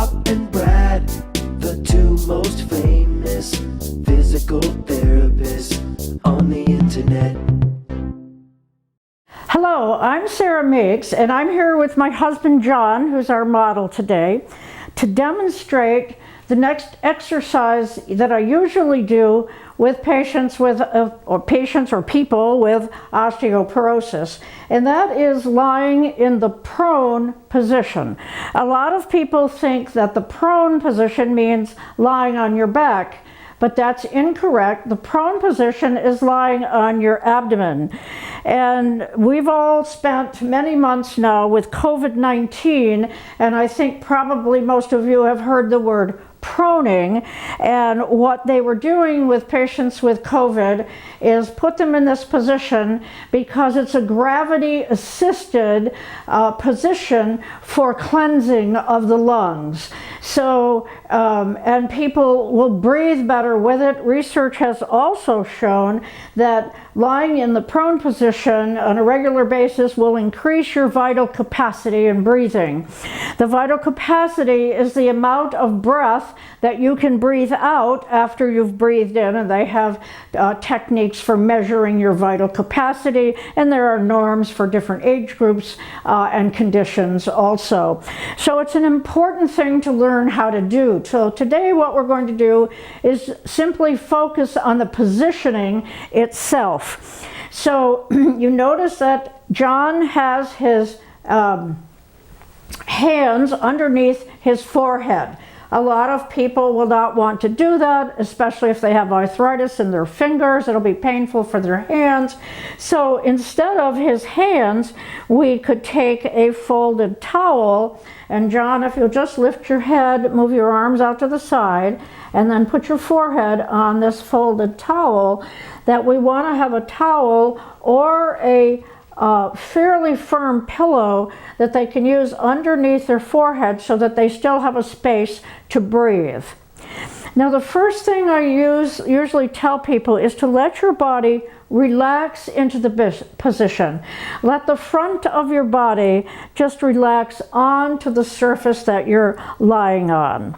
Bob and Brad, the two most famous physical therapists on the internet. Hello, I'm Sara Meeks, and I'm here with my husband John, who's our model today, to demonstrate the next exercise that I usually do with patients or people with osteoporosis, and that is lying in the prone position. A lot of people think that the prone position means lying on your back, but that's incorrect. The prone position is lying on your abdomen. And we've all spent many months now with COVID-19, and I think probably most of you have heard the word proning, and what they were doing with patients with COVID is put them in this position because it's a gravity-assisted position for cleansing of the lungs. So, and people will breathe better with it. Research has also shown that lying in the prone position on a regular basis will increase your vital capacity in breathing. The vital capacity is the amount of breath that you can breathe out after you've breathed in, and they have techniques for measuring your vital capacity, and there are norms for different age groups and conditions also. So it's an important thing to learn how to do. So today what we're going to do is simply focus on the positioning itself. So you notice that John has his hands underneath his forehead. A lot of people will not want to do that, especially if they have arthritis in their fingers. It'll be painful for their hands. So instead of his hands, we could take a folded towel. And John, if you'll just lift your head, move your arms out to the side, and then put your forehead on this folded towel, that we want to have a towel or a fairly firm pillow that they can use underneath their forehead so that they still have a space to breathe. Now, the first thing I usually tell people is to let your body relax into the position. Let the front of your body just relax onto the surface that you're lying on.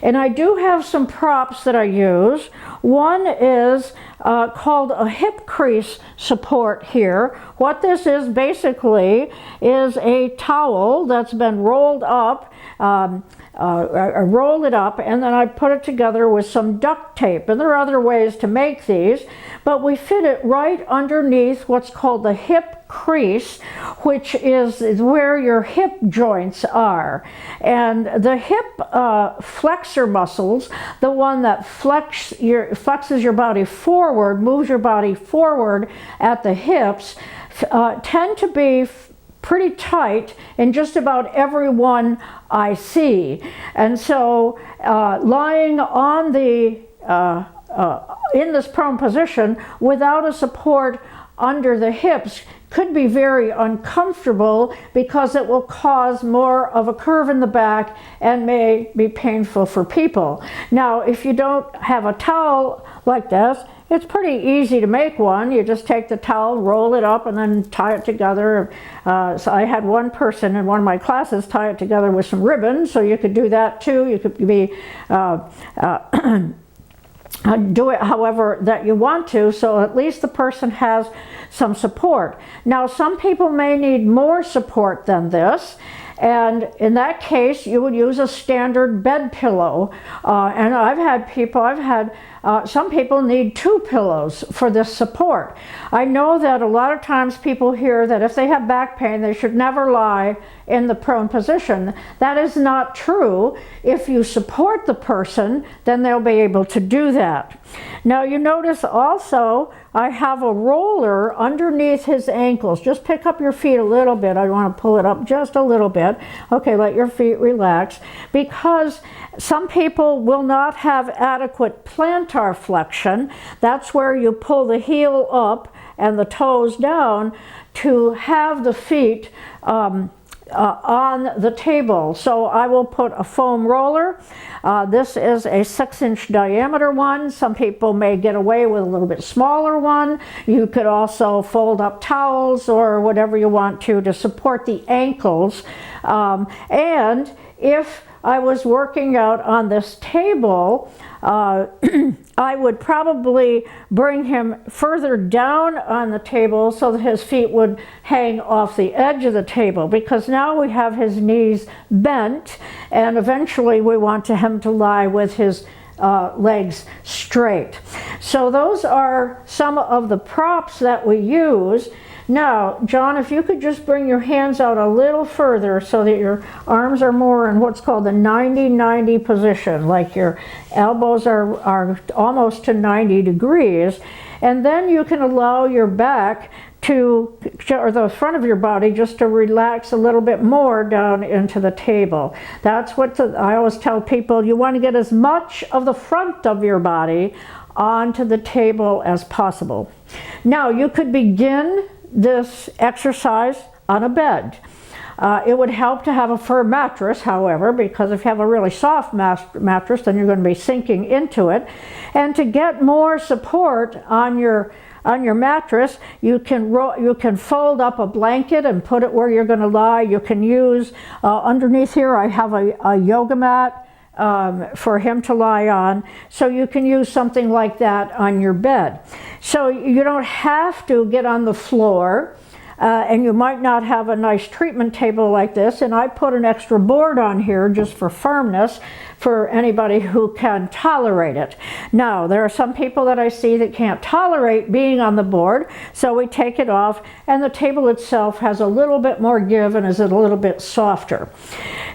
And I do have some props that I use. One is called a hip crease support here. What this is basically is a towel that's been rolled up. I roll it up and then I put it together with some duct tape, and there are other ways to make these, but we fit it right underneath what's called the hip crease, which is where your hip joints are. And the hip flexor muscles, the one that flexes your body forward, moves your body forward at the hips, tend to be pretty tight in just about everyone I see. And so lying on the in this prone position without a support under the hips could be very uncomfortable because it will cause more of a curve in the back and may be painful for people. Now, if you don't have a towel like this, it's pretty easy to make one. You just take the towel, roll it up, and then tie it together. So I had one person in one of my classes tie it together with some ribbon, so you could do that too. You could be do it however that you want to, so at least the person has some support. Now, some people may need more support than this, and in that case you would use a standard bed pillow. And I've had some people need 2 pillows for this support. I know that a lot of times people hear that if they have back pain, they should never lie in the prone position. That is not true. If you support the person, then they'll be able to do that. Now, you notice also I have a roller underneath his ankles. Just pick up your feet a little bit. I want to pull it up just a little bit. Okay, let your feet relax, because some people will not have adequate plantar flexion. That's where you pull the heel up and the toes down to have the feet on the table. So I will put a foam roller. This is a 6-inch diameter one. Some people may get away with a little bit smaller one. You could also fold up towels or whatever you want to support the ankles. And if I was working out on this table, I would probably bring him further down on the table so that his feet would hang off the edge of the table, because now we have his knees bent, and eventually we want him to lie with his legs straight. So those are some of the props that we use. Now, John, if you could just bring your hands out a little further so that your arms are more in what's called the 90-90 position, like your elbows are almost to 90 degrees, and then you can allow your back to, or the front of your body, just to relax a little bit more down into the table. That's what I always tell people, you want to get as much of the front of your body onto the table as possible. Now, you could begin this exercise on a bed. It would help to have a firm mattress, however, because if you have a really soft mattress, then you're going to be sinking into it. And to get more support on your mattress, you can fold up a blanket and put it where you're going to lie. You can use underneath here, I have a yoga mat for him to lie on, so you can use something like that on your bed. So you don't have to get on the floor, and you might not have a nice treatment table like this, and I put an extra board on here just for firmness for anybody who can tolerate it. Now, there are some people that I see that can't tolerate being on the board, so we take it off, and the table itself has a little bit more give and is a little bit softer.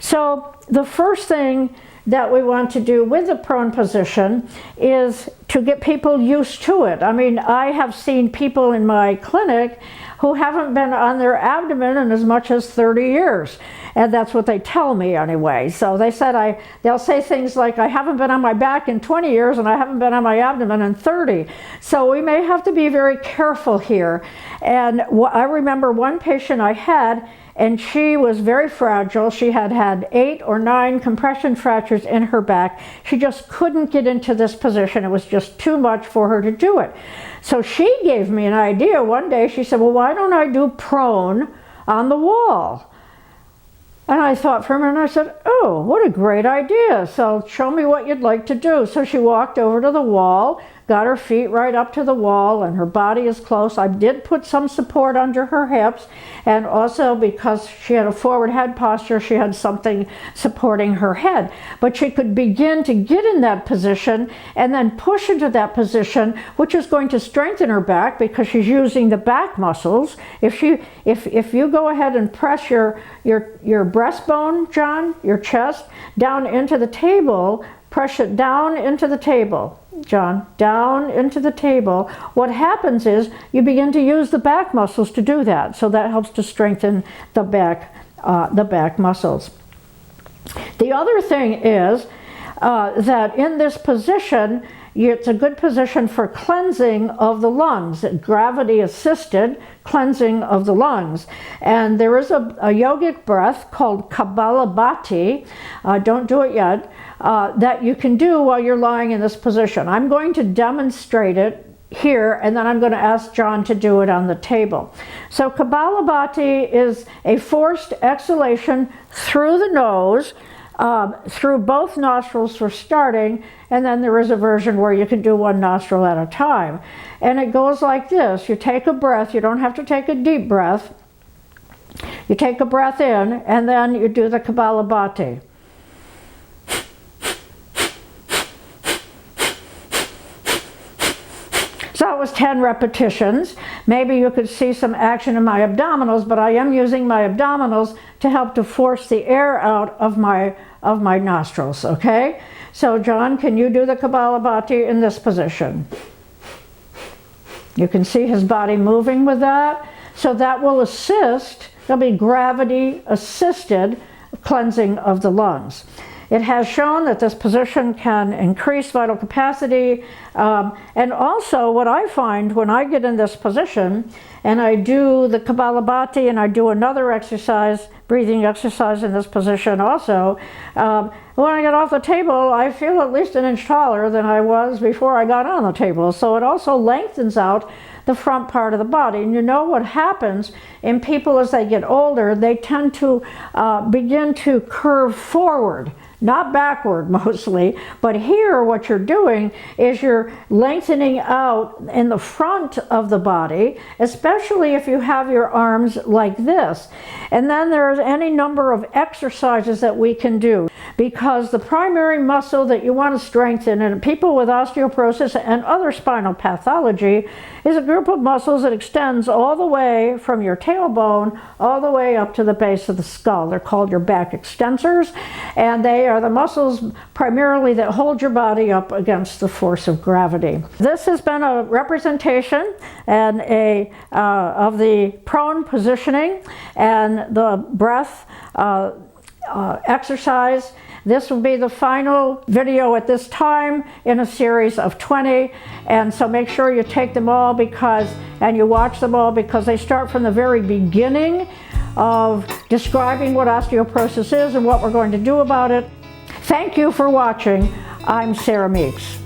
So the first thing that we want to do with the prone position is to get people used to it. I mean, I have seen people in my clinic who haven't been on their abdomen in as much as 30 years. And that's what they tell me anyway. So they said, they'll say things like, I haven't been on my back in 20 years and I haven't been on my abdomen in 30. So we may have to be very careful here. And I remember one patient I had, and she was very fragile. She had had 8 or 9 compression fractures in her back. She just couldn't get into this position. It was just too much for her to do it. So she gave me an idea one day. She said, well, why don't I do prone on the wall? And I thought for a minute, I said, oh, what a great idea. So show me what you'd like to do. So she walked over to the wall, got her feet right up to the wall, and her body is close. I did put some support under her hips, and also because she had a forward head posture, she had something supporting her head. But she could begin to get in that position and then push into that position, which is going to strengthen her back because she's using the back muscles. If you go ahead and press your breastbone, John, your chest, down into the table, press it down into the table, John, down into the table. What happens is you begin to use the back muscles to do that. So that helps to strengthen the back muscles. The other thing is that in this position, it's a good position for cleansing of the lungs, gravity-assisted cleansing of the lungs. And there is a yogic breath called Kapalabhati, don't do it yet, that you can do while you're lying in this position. I'm going to demonstrate it here, and then I'm going to ask John to do it on the table. So Kapalabhati is a forced exhalation through the nose, through both nostrils for starting, and then there is a version where you can do one nostril at a time. And it goes like this. You take a breath. You don't have to take a deep breath. You take a breath in, and then you do the Kapalabhati. So that was 10 repetitions. Maybe you could see some action in my abdominals, but I am using my abdominals to help to force the air out of my nostrils, okay? So John, can you do the Kapalabhati in this position? You can see his body moving with that. So that will assist, there'll be gravity-assisted cleansing of the lungs. It has shown that this position can increase vital capacity, and also what I find when I get in this position and I do the Kapalabhati and I do another exercise, breathing exercise in this position also, when I get off the table, I feel at least an inch taller than I was before I got on the table. So it also lengthens out the front part of the body. And you know what happens in people as they get older, they tend to begin to curve forward. Not backward mostly, but here what you're doing is you're lengthening out in the front of the body, especially if you have your arms like this. And then there's any number of exercises that we can do, because the primary muscle that you want to strengthen in people with osteoporosis and other spinal pathology is a group of muscles that extends all the way from your tailbone all the way up to the base of the skull. They're called your back extensors, and they are the muscles primarily that hold your body up against the force of gravity. This has been a representation and of the prone positioning and the breath exercise. This will be the final video at this time in a series of 20, and so make sure you take them all and you watch them all, because they start from the very beginning of describing what osteoporosis is and what we're going to do about it. Thank you for watching. I'm Sara Meeks.